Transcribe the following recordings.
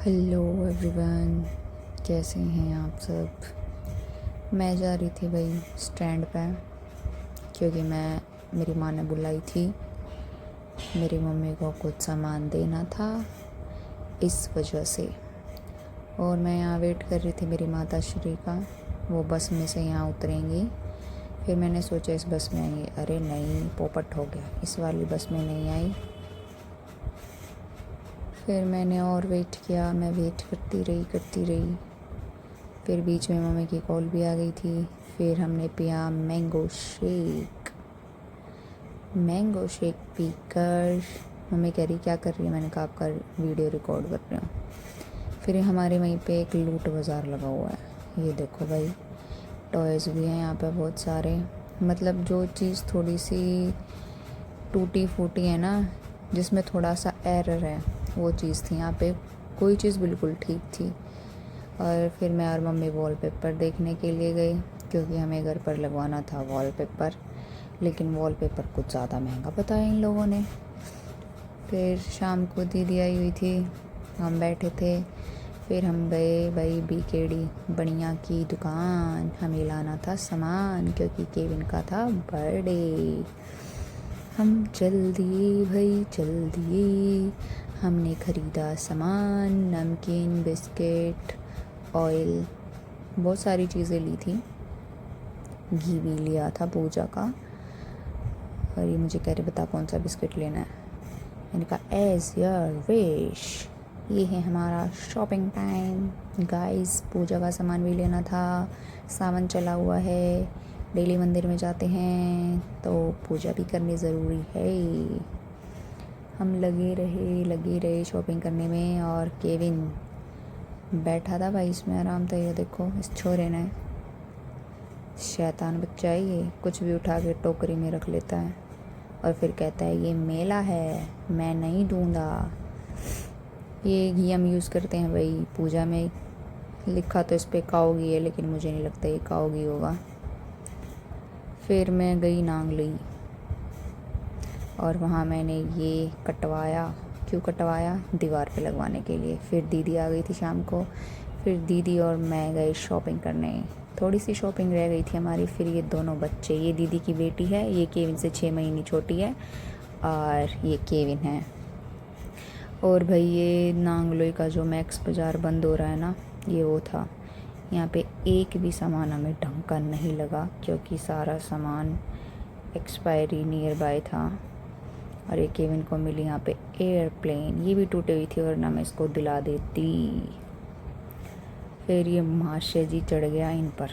Hello everyone, कैसे हैं आप सब। मैं जा रही थी भाई स्टैंड पे, क्योंकि मेरी माँ ने बुलाई थी। मेरी मम्मी को कुछ सामान देना था, इस वजह से। और मैं यहाँ वेट कर रही थी मेरी माता श्री का। वो बस में से यहाँ उतरेंगी। फिर मैंने सोचा इस बस में आएंगी, अरे नहीं, पोपट हो गया, इस वाली बस में नहीं आई। फिर मैंने और वेट किया, मैं वेट करती रही। फिर बीच में मम्मी की कॉल भी आ गई थी। फिर हमने पिया मैंगो शेक पीकर मम्मी कह रही क्या कर रही है, मैंने कहा आपका वीडियो रिकॉर्ड कर रही हूँ। फिर हमारे वहीं पे एक लूट बाज़ार लगा हुआ है, ये देखो भाई, टॉयज़ भी हैं यहाँ पे बहुत सारे। मतलब जो चीज़ थोड़ी सी टूटी फूटी है ना, जिसमें थोड़ा सा एरर है, वो चीज़ थी यहाँ पे। कोई चीज़ बिल्कुल ठीक थी। और फिर मैं और मम्मी वॉलपेपर देखने के लिए गए, क्योंकि हमें घर पर लगवाना था वॉलपेपर। लेकिन वॉलपेपर कुछ ज़्यादा महंगा बताया इन लोगों ने। फिर शाम को दीदी आई हुई थी, हम बैठे थे। फिर हम गए भाई BKD बनिया की दुकान, हमें लाना था सामान, क्योंकि केविन का था बर्थडे। हम चल दिए। हमने ख़रीदा सामान, नमकीन, बिस्किट, ऑयल, बहुत सारी चीज़ें ली थी। घी भी लिया था पूजा का। और ये मुझे कह रहे बता कौन सा बिस्किट लेना है। मैंने कहा एज़ योर विश। ये है हमारा शॉपिंग टाइम गाइस। पूजा का सामान भी लेना था, सावन चला हुआ है, डेली मंदिर में जाते हैं तो पूजा भी करनी ज़रूरी है। हम लगे रहे शॉपिंग करने में। और केविन बैठा था भाई इसमें आराम था। ये देखो इस छोरे ने, शैतान बच्चा है ये, कुछ भी उठा के टोकरी में रख लेता है और फिर कहता है ये मेला है, मैं नहीं दूंगा। ये घी हम यूज़ करते हैं भाई पूजा में। लिखा तो इस पर काऊ घी है, लेकिन मुझे नहीं लगता ये काऊ घी होगा। फिर मैं गई नांगली और वहाँ मैंने ये कटवाया। क्यों कटवाया? दीवार पे लगवाने के लिए। फिर दीदी आ गई थी शाम को। फिर दीदी और मैं गए शॉपिंग करने। थोड़ी सी शॉपिंग रह गई थी हमारी। फिर ये दोनों बच्चे, ये दीदी की बेटी है, ये केविन से 6 महीने छोटी है, और ये केविन है। और भाई ये नांगलोई का जो मैक्स बाज़ार बंद हो रहा है ना, ये वो था। यहाँ पे एक भी सामान हमें ढंग का नहीं लगा, क्योंकि सारा सामान एक्सपायरी नियर बाय था। और ये केविन को मिली यहाँ पे एयरप्लेन, ये भी टूटी हुई थी, वरना मैं इसको दिला देती। फिर ये माशे जी चढ़ गया इन पर,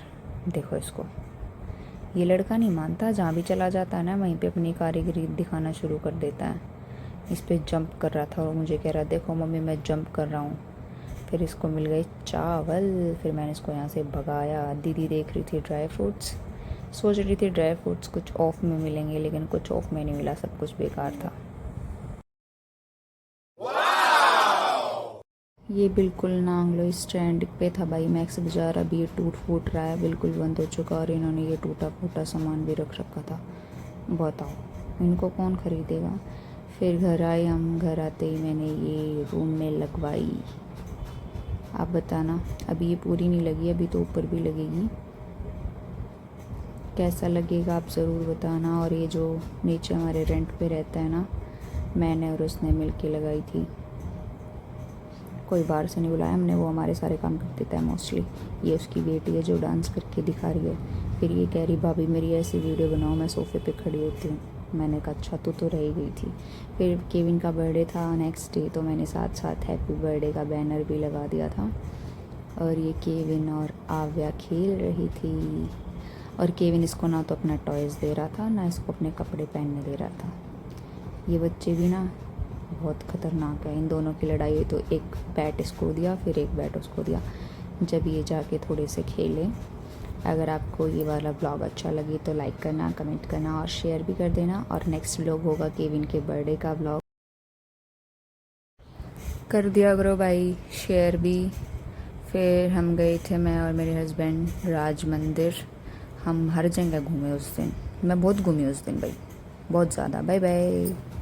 देखो इसको। ये लड़का नहीं मानता, जहाँ भी चला जाता है ना वहीं पे अपनी कारीगरी दिखाना शुरू कर देता है। इस पे जंप कर रहा था और मुझे कह रहा देखो मम्मी मैं जंप कर रहा हूँ। फिर इसको मिल गए चावल, फिर मैंने इसको यहाँ से भगाया। दीदी देख रही थी ड्राई फ्रूट्स, सोच रही थी ड्राई फ्रूट्स कुछ ऑफ में मिलेंगे, लेकिन कुछ ऑफ में नहीं मिला, सब कुछ बेकार था। ये बिल्कुल नांगलो स्टैंड पे था भाई मैक्स बाज़ार। अभी ये टूट फूट रहा है, बिल्कुल बंद हो चुका, और इन्होंने ये टूटा फूटा सामान भी रख रखा था। बताओ इनको कौन ख़रीदेगा। फिर घर आए हम, घर आते ही मैंने ये रूम में लगवाई। आप बताना, अभी ये पूरी नहीं लगी, अभी तो ऊपर भी लगेगी। कैसा लगेगा आप ज़रूर बताना। और ये जो नीचे हमारे रेंट पे रहता है ना, मैंने और उसने मिल के लगाई थी। कोई बाहर से नहीं बुलाया हमने, वो हमारे सारे काम कर देता है मोस्टली। ये उसकी बेटी है जो डांस करके दिखा रही है। फिर ये कह रही भाभी मेरी ऐसी वीडियो बनाओ, मैं सोफ़े पे खड़ी होती हूँ। मैंने कहा अच्छा तो रह गई थी। फिर केविन का बर्थडे था नेक्स्ट डे, तो मैंने साथ साथ हैप्पी बर्थडे का बैनर भी लगा दिया था। और ये केविन और आव्या खेल रही थी। और केविन इसको ना तो अपना टॉयज़ दे रहा था, ना इसको अपने कपड़े पहनने दे रहा था। ये बच्चे भी ना बहुत ख़तरनाक है। इन दोनों की लड़ाई हुई तो एक बैट इसको दिया, फिर एक बैट उसको दिया, जब ये जाके थोड़े से खेले। अगर आपको ये वाला ब्लॉग अच्छा लगे तो लाइक करना, कमेंट करना और शेयर भी कर देना। और नेक्स्ट ब्लॉग होगा केविन के बर्थडे का ब्लॉग, कर दिया करो भाई शेयर भी। फिर हम गए थे, मैं और मेरे हस्बैंड, राज मंदिर। हम हर जगह घूमे उस दिन, मैं बहुत घूमी उस दिन भाई, बहुत ज़्यादा। Bye bye.